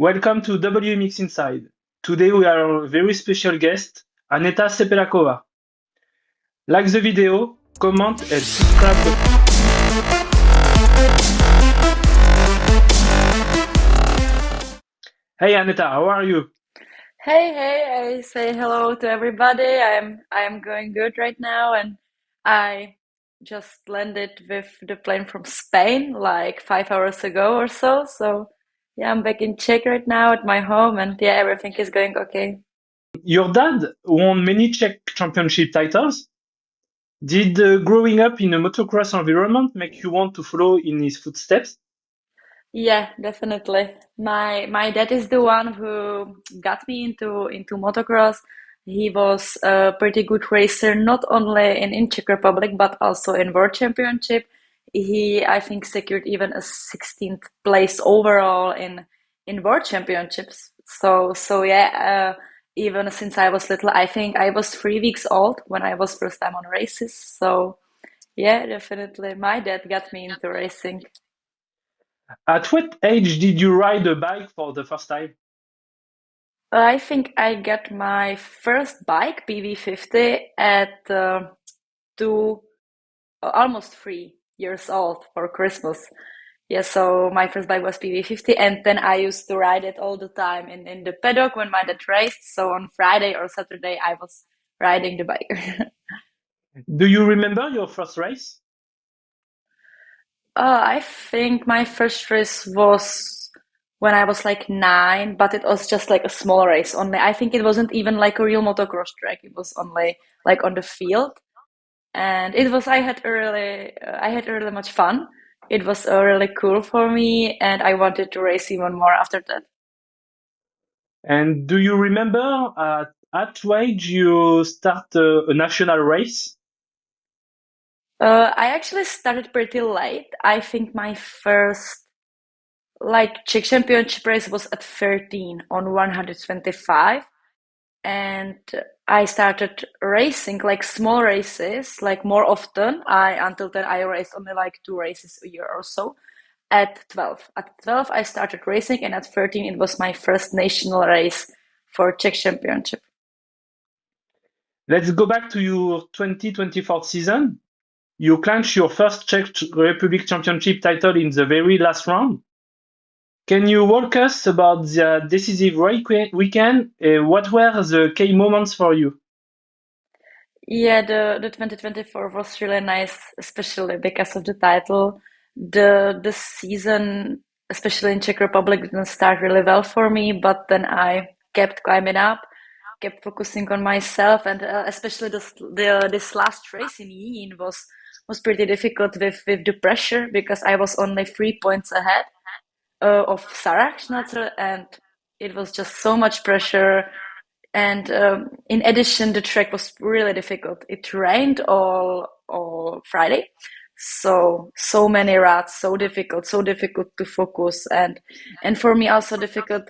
Welcome to WMX Inside. Today we are a very special guest, Aneta Cepelakova. Like the video, comment and subscribe. Hey Aneta, how are you? Hey, I say hello to everybody. I'm going good right now, and I just landed with the plane from Spain like 5 hours ago or so. So yeah, I'm back in Czech right now at my home, and yeah, everything is going okay. Your dad won many Czech championship titles. Did growing up in a motocross environment make you want to follow in his footsteps? Yeah, definitely. My dad is the one who got me into motocross. He was a pretty good racer, not only in Czech Republic but also in World Championship. He, I think, secured even a 16th place overall in World Championships. So yeah, even since I was little, I think I was 3 weeks old when I was first time on races. So yeah, definitely, my dad got me into racing. At what age did you ride a bike for the first time? I think I got my first bike, PV50, at two, almost 3 years old for Christmas. Yeah, so my first bike was PV50, and then I used to ride it all the time in the paddock when my dad raced. So on Friday or Saturday, I was riding the bike. Do you remember your first race? I think my first race was when I was like 9, but it was just like a small race only. I think it wasn't even like a real motocross track. It was only like on the field. And it was I had really much fun. It was really cool for me, and I wanted to race even more after that. And do you remember at what age you start a national race? I actually started pretty late. I think my first like Czech Championship race was at 13 on 125, and I started racing like small races, like more often. I Until then I raced only like 2 races a year or so. At 12. At 12, I started racing, and at 13, it was my first national race for Czech Championship. Let's go back to your 2024 season. You clinched your first Czech Republic Championship title in the very last round. Can you walk us about the decisive weekend? What were the key moments for you? Yeah, the 2024 was really nice, especially because of the title. The season, especially in Czech Republic, didn't start really well for me, but then I kept climbing up, kept focusing on myself, and especially this last race in Yin was pretty difficult with the pressure because I was only 3 points ahead of Sarah Schnatzer, and it was just so much pressure. And in addition, the track was really difficult. It rained all Friday, so many ruts, so difficult to focus, and for me also difficult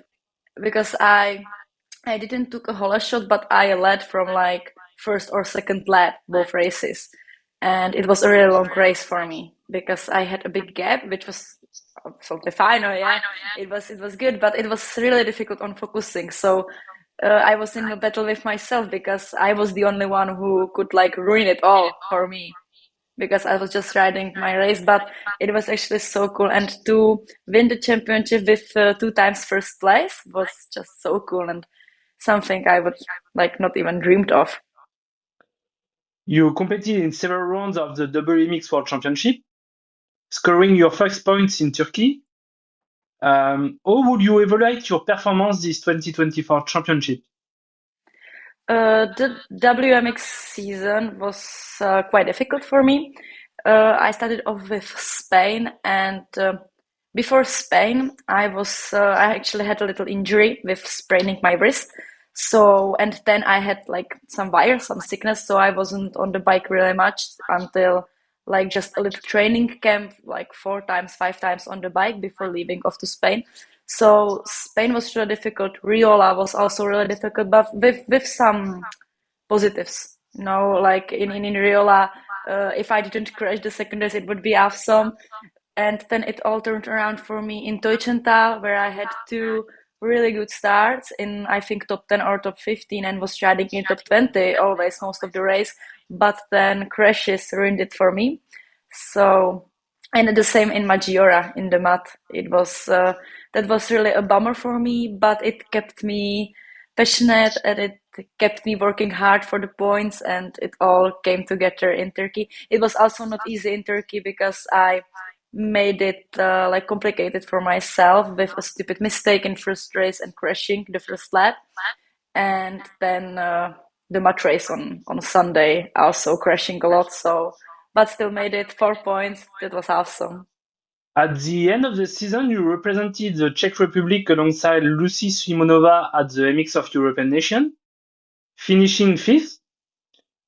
because I didn't took a whole shot, but I led from like first or second lap both races, and it was a really long race for me because I had a big gap, which was absolutely fine. Oh yeah, it was good, but it was really difficult on focusing. So I was in a battle with myself because I was the only one who could like ruin it all for me because I was just riding my race. But it was actually so cool, and to win the championship with 2 times first place was just so cool and something I would like not even dreamed of. You competed in several rounds of the WMX World Championship, scoring your first points in Turkey. How would you evaluate your performance this 2024 championship? The WMX season was quite difficult for me. I started off with Spain, and before Spain, I actually had a little injury with spraining my wrist. So, and then I had like some virus, some sickness, so I wasn't on the bike really much until like just a little training camp, like 4 times, 5 times on the bike before leaving off to Spain. So Spain was really difficult. Riola was also really difficult, but with some positives. Like in Riola, if I didn't crash the second race, it would be awesome. And then it all turned around for me in Teutschenthal, where I had two really good starts in, I think, top 10 or top 15, and was riding in top 20 always most of the race, but then crashes ruined it for me. So, and the same in Maggiora in the mud. It was that was really a bummer for me, but it kept me passionate and it kept me working hard for the points, and it all came together in Turkey. It was also not easy in Turkey because I made it like complicated for myself with a stupid mistake in first race and crashing the first lap, and then the mud race on Sunday also crashing a lot. So, but still made it 4 points. That was awesome. At the end of the season, you represented the Czech Republic alongside Lucy Simonova at the MX of European Nation, finishing fifth.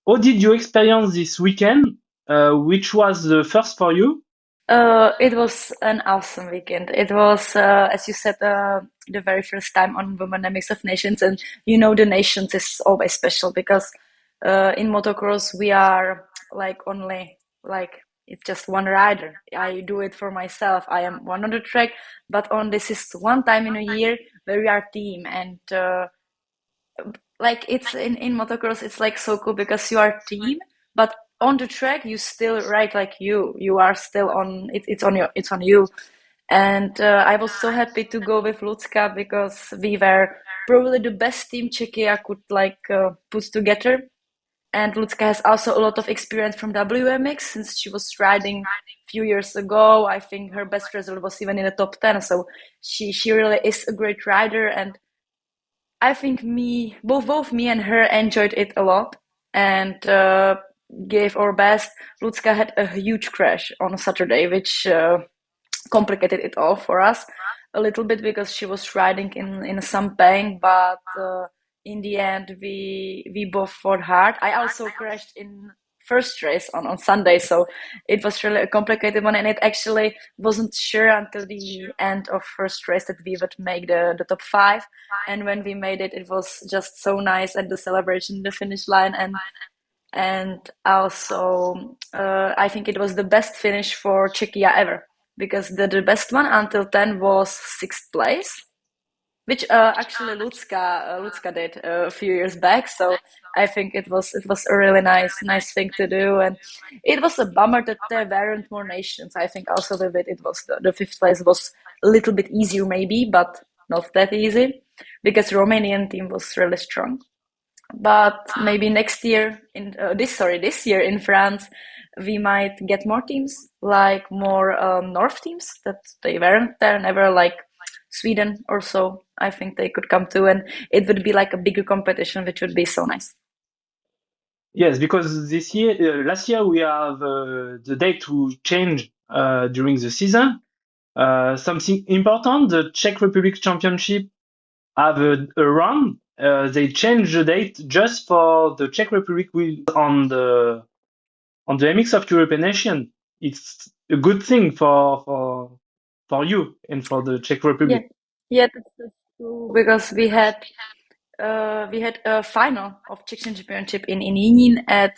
How did you experience this weekend? Which was the first for you? It was an awesome weekend. It was, as you said, the very first time on Women Mix of Nations, and the nations is always special because in motocross we are like only like it's just one rider. I do it for myself. I am one on the track, but on this is one time in a year where we are team, and like it's in motocross it's like so cool because you are team, but on the track you still ride like you are still on it's on you. And I was so happy to go with Lucka because we were probably the best team Czechia could like put together. And Lucka has also a lot of experience from WMX since she was riding a few years ago. I think her best result was even in the top 10, so she really is a great rider. And I think both me and her enjoyed it a lot and gave our best. Lucka had a huge crash on Saturday, which complicated it all for us a little bit because she was riding in some pain, but in the end we both fought hard. I also crashed in first race on Sunday, so it was really a complicated one, and it actually wasn't sure until the end of first race that we would make the top five. And when we made it, it was just so nice at the celebration, the finish line, and also I think it was the best finish for Czechia ever because the best one until 10 was sixth place, which actually Lucka did a few years back. So I think it was a really nice thing to do, and it was a bummer that there weren't more nations. I think also with it was the fifth place was a little bit easier maybe, but not that easy because Romanian team was really strong. But maybe next year in this year in France, we might get more teams, like more North teams that they weren't there never, like Sweden or so. I think they could come too, and it would be like a bigger competition, which would be so nice. Yes, because last year we have the date to change during the season. Something important, the Czech Republic Championship have a run. They changed the date just for the Czech Republic will on the MX of European Nation. It's a good thing for you and for the Czech Yeah, Republic. yeah, that's true because we had a final of Czech Championship in Jinín at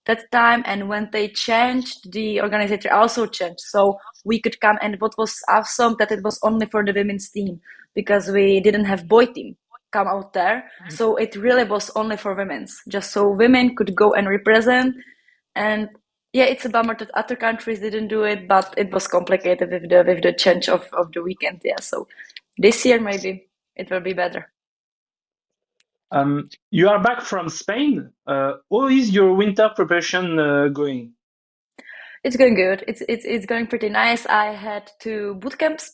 that time, and when they changed, the organizer also changed, so we could come. And what was awesome that it was only for the women's team because we didn't have boy team come out there, so it really was only for women's, just so women could go and represent. And yeah, it's a bummer that other countries didn't do it, but it was complicated with the change of the weekend. Yeah, so this year maybe it will be better. You are back from Spain. How is your winter preparation going? It's going good. It's going pretty nice. I had two boot camps,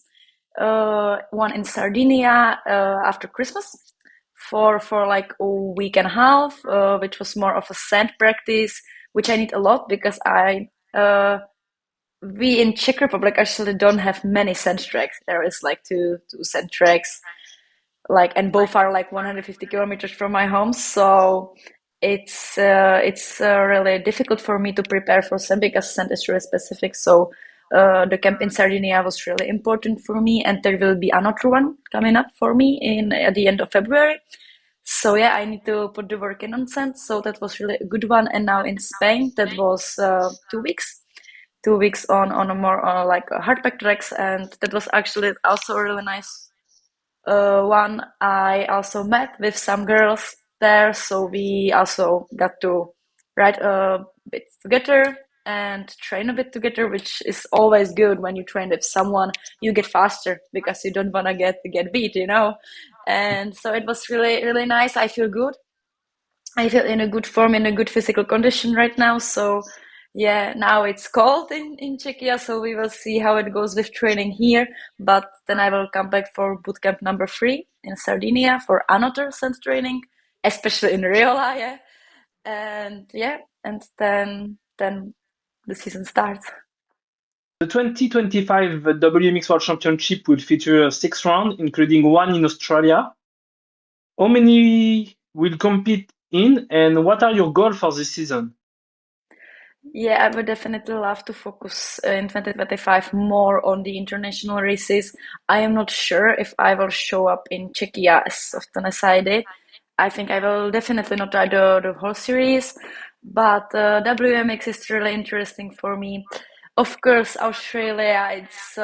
one in Sardinia after Christmas for like a week and a half, which was more of a sand practice, which I need a lot because we in Czech Republic actually don't have many sand tracks. There is like two sand tracks, like, and both are like 150 kilometers from my home, so it's really difficult for me to prepare for sand because sand is really specific. So the camp in Sardinia was really important for me, and there will be another one coming up for me in at the end of February. So yeah, I need to put the work in on sand, so that was really a good one. And now in Spain, that was 2 weeks, 2 weeks on a more like hardback tracks, and that was actually also really nice. one I also met with some girls there, so we also got to ride a bit together and train a bit together, which is always good when you train with someone. You get faster because you don't want to get beat, you know. And so it was really nice. I feel good. I feel in a good form, in a good physical condition right now. So yeah, now it's cold in Czechia, so we will see how it goes with training here. But then I will come back for bootcamp number 3 in Sardinia for another strength training, especially in Riola, yeah. And yeah, and then the season starts. The 2025 WMX World Championship will feature 6 rounds, including one in Australia. How many will compete in, and what are your goals for this season? Yeah, I would definitely love to focus in 2025 more on the international races. I am not sure if I will show up in Czechia as often as I did. I think I will definitely not ride the whole series, but WMX is really interesting for me. Of course, Australia, it's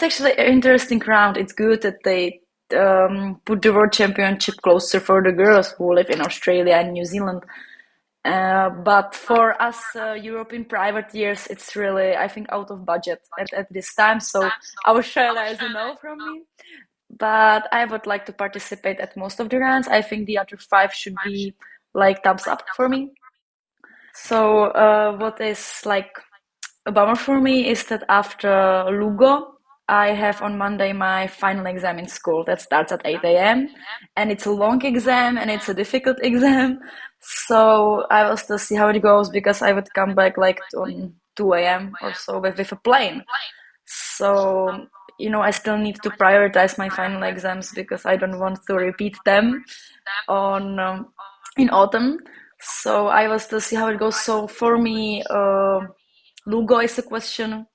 actually an interesting round. It's good that they put the World Championship closer for the girls who live in Australia and New Zealand. But for us European privateers, it's really, I think, out of budget at this time. So Australia is a no from me. But I would like to participate at most of the rounds. I think the other 5 should be like thumbs up for me. So what is like a bummer for me is that after Lugo, I have on Monday my final exam in school that starts at 8 a.m. And it's a long exam and it's a difficult exam. So I will still see how it goes because I would come back like on 2 a.m. or so with a plane. So, I still need to prioritize my final exams because I don't want to repeat them on in autumn. So I will still see how it goes. So for me, Lugo is a question,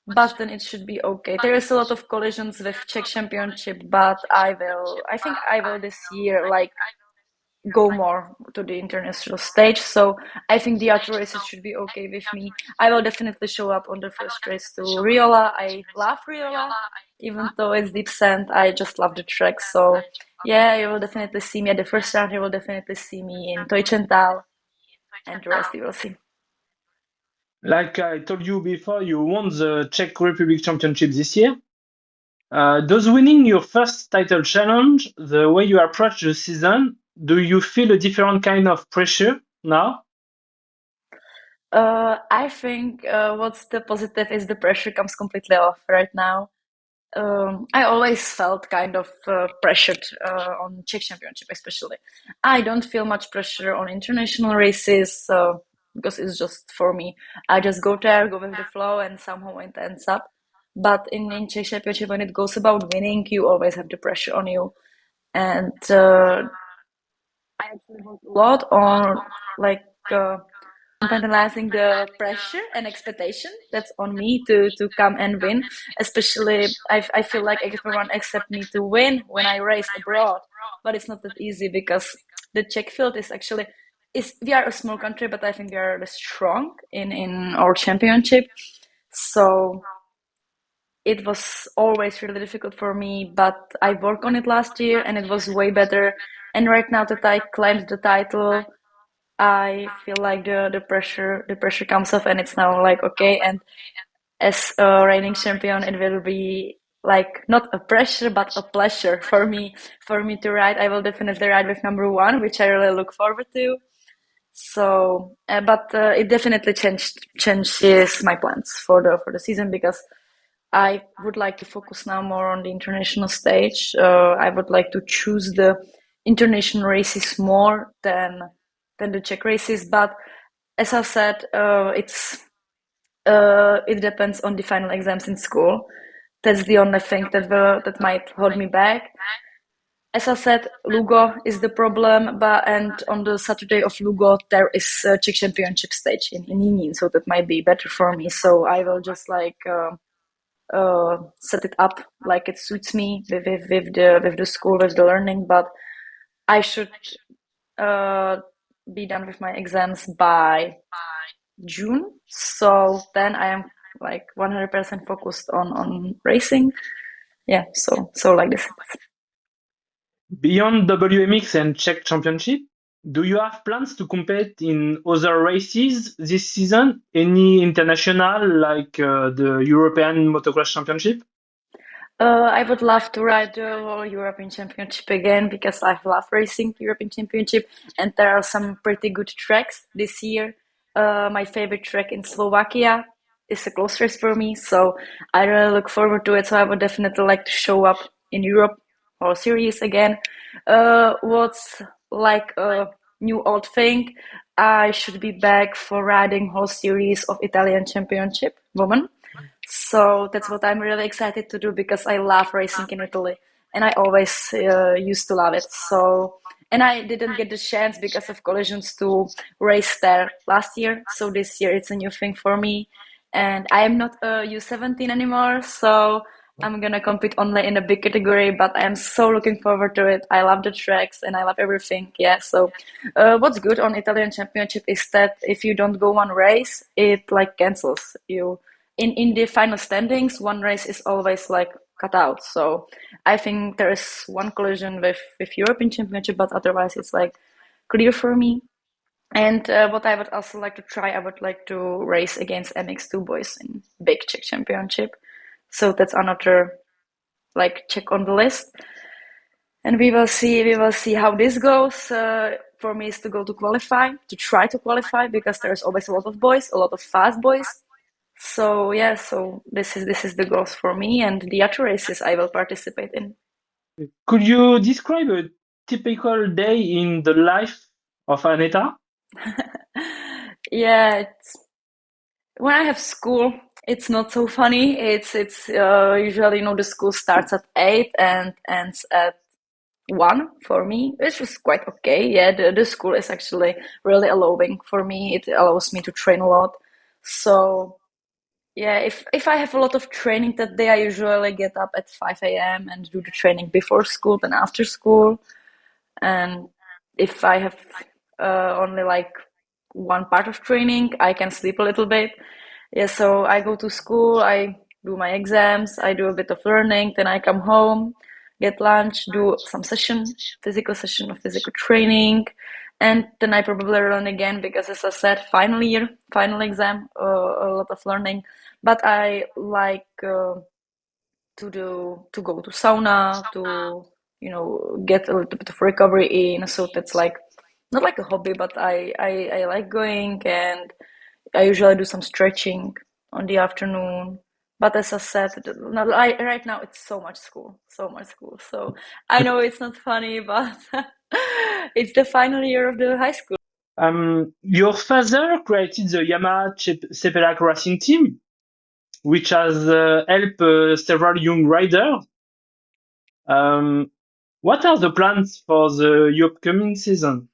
but then it should be okay. There is a lot of collisions with Czech Championship, but I think I will this year like go more to the international stage. So I think the other races should be okay with me. I will definitely show up on the first race to Riola. I love Riola, even though it's deep sand. I just love the track. So yeah, you will definitely see me at the first round. You will definitely see me in Teutschenthal, and the rest you will see. Like I told you before, you won the Czech Republic Championship this year. Does winning your first title challenge the way you approach the season? Do you feel a different kind of pressure now? I think what's the positive is the pressure comes completely off right now. I always felt kind of pressured on Czech Championship, especially. I don't feel much pressure on international races because it's just for me. I just go there, go with the flow, and somehow it ends up. But in Czech Championship, when it goes about winning, you always have the pressure on you. And I actually worked a lot on like compartmentalizing the pressure and expectation that's on me to come and win. Especially, I feel like everyone expect me to win when I race abroad, but it's not that easy because the Czech field is actually is we are a small country, but I think we are strong in our championship. So it was always really difficult for me, but I worked on it last year and it was way better. And right now that I claimed the title, I feel like the pressure comes off and it's now like okay. And as a reigning champion, it will be like not a pressure but a pleasure for me to ride. I will definitely ride with number 1, which I really look forward to. So, but it definitely changes my plans for the season because I would like to focus now more on the international stage. I would like to choose the international races more than the Czech races. But as I said, it depends on the final exams in school. That's the only thing that might hold me back. As I said, Lugo is the problem, but and on the Saturday of Lugo there is a Czech Championship stage in Jinín, so that might be better for me. So I will just like. Set it up like it suits me with the school, with the learning. But I should uh, be done with my exams by June. So then I am like 100% focused on racing. yeah, so like this. Beyond WMX and Czech Championship, do you have plans to compete in other races this season? Any international, like the European Motocross Championship? I would love to ride the whole European Championship again because I love racing European Championship, and there are some pretty good tracks this year. My favorite track in Slovakia is a close race for me, so I really look forward to it. So I would definitely like to show up in Europe or series again. What's like a new old thing? I should be back for riding whole series of Italian Championship women. So that's what I'm really excited to do because I love racing in Italy and I always used to love it. So, and I didn't get the chance because of collisions to race there last year. So this year it's a new thing for me. And I am not a U17 anymore. So I'm gonna compete only in a big category, but I am so looking forward to it. I love the tracks and I love everything. Yeah. So, what's good on Italian Championship is that if you don't go one race, it like cancels you in the final standings. One race is always like cut out. So I think there is one collision with European Championship, but otherwise it's like clear for me. And what I would also like to try, I would like to race against MX2 boys in big Czech Championship. So that's another like check on the list. And we will see. We will see how this goes. For me, is to go to qualify, to try to qualify, because there's always a lot of boys, a lot of fast boys. So yeah, so this is the goals for me, and the other races I will participate in. Could you describe a typical day in the life of Aneta? Yeah, when I have school, it's not so funny. It's usually the school starts at 8 and ends at 1 for me, which was quite okay. Yeah, the school is actually really allowing for me. It allows me to train a lot. So yeah, if I have a lot of training that day, I usually get up at 5 a.m. and do the training before school, then after school. And if I have only like one part of training, I can sleep a little bit. Yeah, so I go to school, I do my exams, I do a bit of learning, then I come home, get lunch, do some session of physical training, and then I probably learn again because, as I said, final year, final exam, a lot of learning. But I like to go to sauna, to get a little bit of recovery in. So that's like not like a hobby, but I like going, and I usually do some stretching on the afternoon. But as I said, right now it's so much school, so much school. So I know it's not funny, but it's the final year of the high school. Your father created the Yamaha Cepelakova racing team, which has helped several young riders. Um, what are the plans for the upcoming season?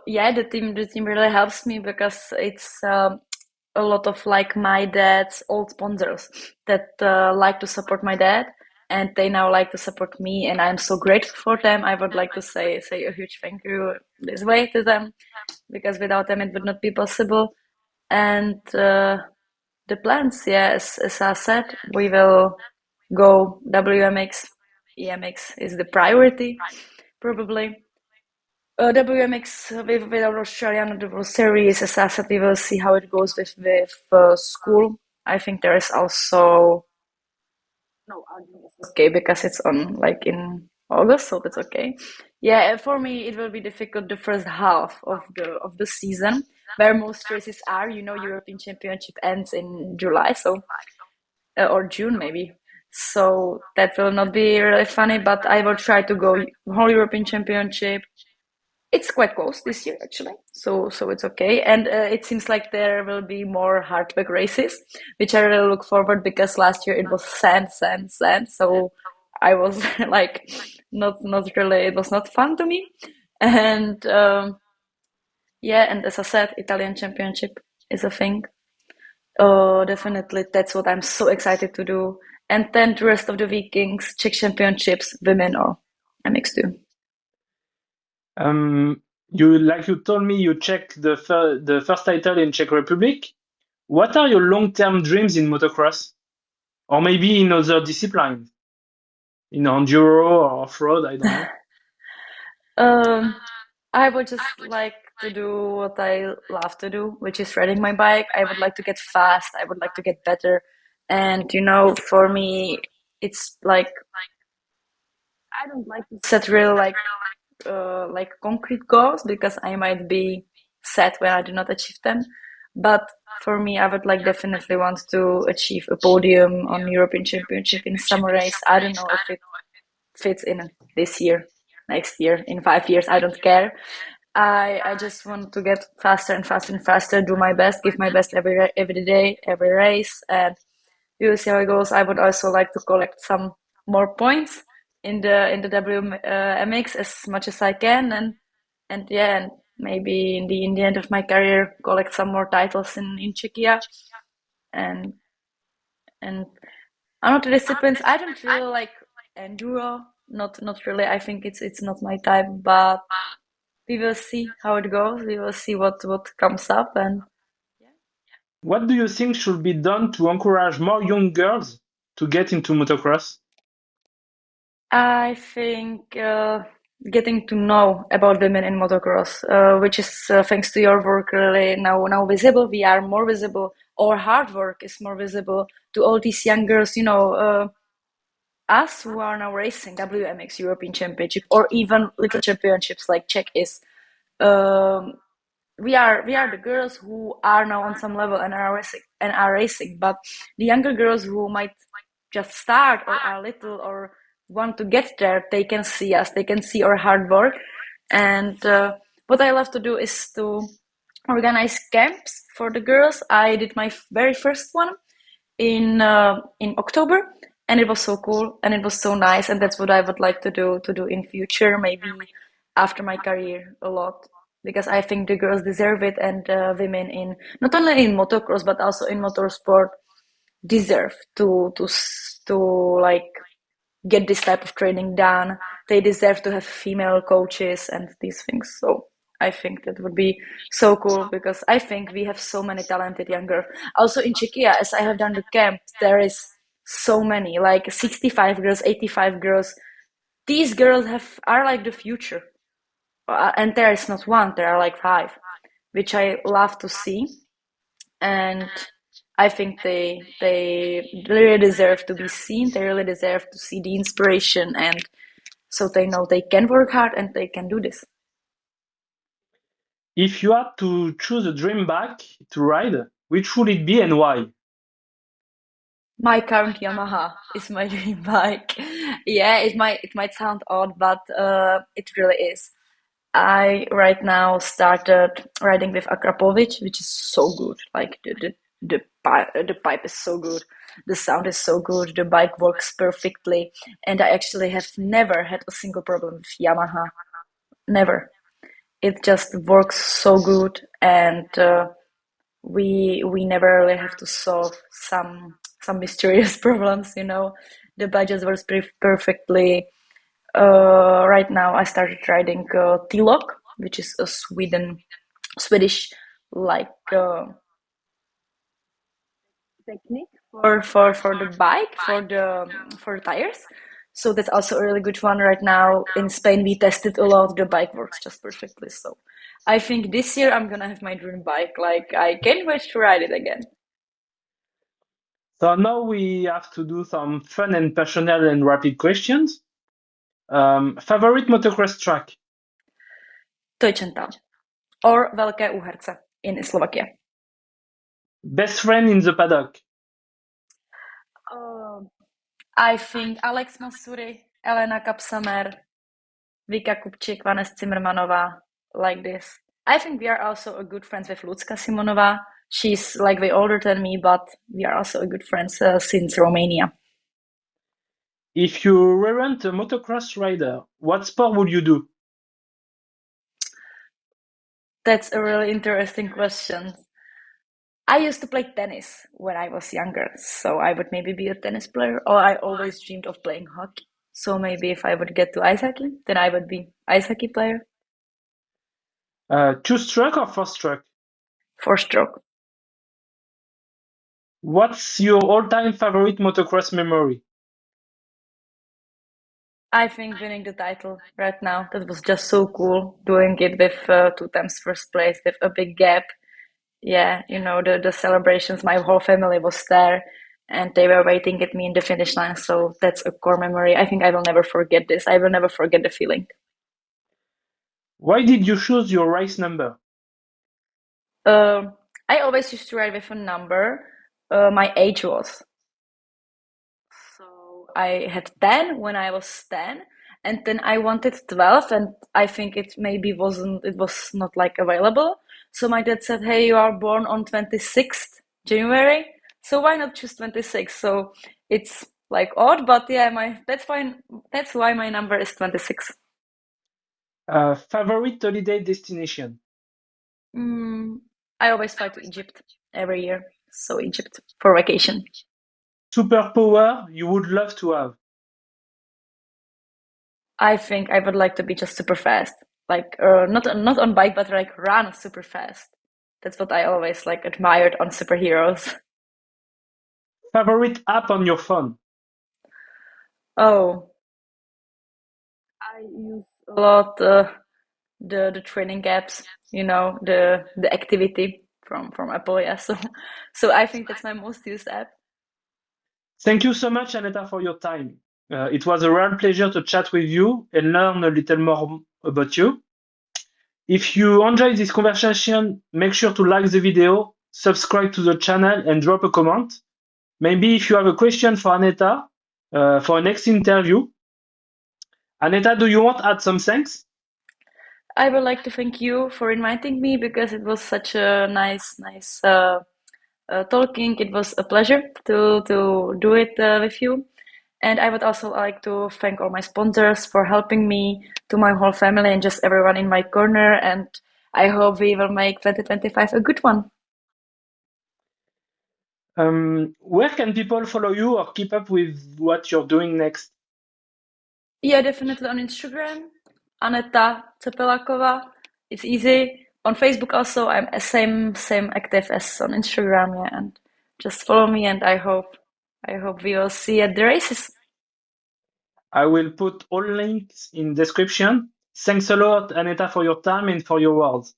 Yeah, the team really helps me because it's a lot of like my dad's old sponsors that like to support my dad, and they now like to support me, and I'm so grateful for them. I would like to say a huge thank you this way to them because without them it would not be possible. And the plans, yeah, as I said, we will go WMX. EMX is the priority, probably. WMX with our Australian the World Series, as I said, we will see how it goes with school. I think there is also no argument. It's okay because it's on like in August, so that's okay. Yeah, for me it will be difficult the first half of the season, where most races are. European Championship ends in July, so or June maybe. So that will not be really funny, but I will try to go whole European Championship. It's quite close this year, actually, so it's okay. And it seems like there will be more hardback races, which I really look forward because last year it was sand, sand, sand. So I was like, not really. It was not fun to me. And yeah, and as I said, Italian Championship is a thing. Definitely, that's what I'm so excited to do. And then the rest of the weekends, Czech Championships, women or MX2. You told me you checked the first title in Czech Republic. What are your long-term dreams in motocross? or maybe in other disciplines, in enduro or off-road, I don't know. Um, I would just like to do what I love to do, which is riding my bike. I would like to get fast. I would like to get better. And for me, it's like I don't like to set real like concrete goals because I might be sad when I do not achieve them. But for me, I would like definitely want to achieve a podium on European Championship in summer race. I don't know if it fits in this year, next year, in 5 years. I don't care. I just want to get faster and faster and faster, do my best, give my best every day, every race, and we will see how it goes. I would also like to collect some more points in the WMX as much as I can, and yeah, and maybe in the end of my career, collect some more titles in Czechia, and and another disciplines. I don't really like enduro, not really. I think it's not my type, but we will see how it goes. We will see what comes up, and What do you think should be done to encourage more young girls to get into motocross? I think getting to know about women in motocross, which is thanks to your work, really now visible. We are more visible. Our hard work is more visible to all these young girls. Us who are now racing WMX European Championship or even little championships like Czech is. Um, we are the girls who are now on some level and are racing, but the younger girls who might just start or are little or want to get there, they can see us, they can see our hard work. And what I love to do is to organize camps for the girls. I did my very first one in October, and it was so cool and it was so nice, and that's what I would like to do in future, maybe after my career a lot, because I think the girls deserve it, and women in not only in motocross but also in motorsport deserve to like get this type of training done. They deserve to have female coaches and these things. So I think that would be so cool because I think we have so many talented young girls. Also in Czechia, as I have done the camp, there is so many, like 65 girls, 85 girls. These girls are like the future. And there is not one, there are like five, which I love to see. And I think they really deserve to be seen. They really deserve to see the inspiration, and so they know they can work hard and they can do this. If you had to choose a dream bike to ride, which would it be and why? My current Yamaha is my dream bike. Yeah, it might sound odd, but it really is. I right now started riding with Akrapovic, which is so good. Like the pipe is so good, the sound is so good, the bike works perfectly, and I actually have never had a single problem with Yamaha. Never. It just works so good, and we never really have to solve some mysterious problems. The bike just works perfectly. Right now, I started riding T-Lock, which is a Swedish like technique for the bike for the tires. So that's also a really good one right now. In Spain, we tested a lot. The bike works just perfectly. So I think this year I'm gonna have my dream bike. Like I can't wait to ride it again. So now we have to do some fun and passionate and rapid questions. Favorite motocross track? Tojčanta or Velké Uherce in Slovakia. Best friend in the paddock? Um, I think Alex Masuri, Elena Kapsamer, Vika Kupčík, Vanessa Zimmermanová, like this. I think we are also a good friends with Lucka Simonova. She's like way older than me, but we are also a good friends since Romania. If you weren't a motocross rider, what sport would you do? That's a really interesting question. I used to play tennis when I was younger, so I would maybe be a tennis player, or I always dreamed of playing hockey. So maybe if I would get to ice hockey, then I would be ice hockey player. Two stroke or four stroke? Four stroke. What's your all-time favorite motocross memory? I think winning the title right now, that was just so cool. Doing it with 2 times first place with a big gap. Yeah, the celebrations, my whole family was there and they were waiting at me in the finish line. So that's a core memory. I think I will never forget this. I will never forget the feeling. Why did you choose your race number? Um, I always used to ride with a number. My age was. So I had 10 when I was 10, and then I wanted 12, and I think it was not like available. So my dad said, "Hey, you are born on 26th January, so why not choose 26?" So it's like odd, but yeah, that's fine. That's why my number is 26. Favorite holiday destination? Mm, I always fly to Egypt every year, so Egypt for vacation. Superpower you would love to have? I think I would like to be just super fast, like not on bike, but like run super fast. That's what I always like admired on superheroes. Favorite app on your phone? Oh, I use a lot the training apps, the activity from Apple. Yeah, so I think that's my most used app. Thank you so much, Aneta, for your time. It was a real pleasure to chat with you and learn a little more about you. If you enjoyed this conversation, make sure to like the video, subscribe to the channel, and drop a comment. Maybe if you have a question for Aneta for next interview. Aneta, do you want to add some thanks? I would like to thank you for inviting me because it was such a nice talking. It was a pleasure to do it with you. And I would also like to thank all my sponsors for helping me, to my whole family, and just everyone in my corner. And I hope we will make 2025 a good one. Where can people follow you or keep up with what you're doing next? Yeah, definitely on Instagram, Aneta Cepelakova. It's easy. On Facebook also, I'm same active as on Instagram. Yeah, and just follow me. And I hope we will see you at the races. I will put all links in description. Thanks a lot, Aneta, for your time and for your words.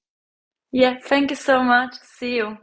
Yeah, thank you so much. See you.